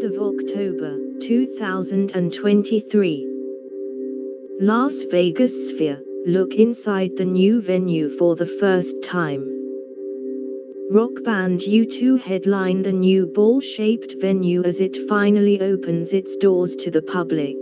2nd of October, 2023. Las Vegas Sphere, look inside the new venue for the first time. Rock band U2 headline the new ball-shaped venue as it finally opens its doors to the public.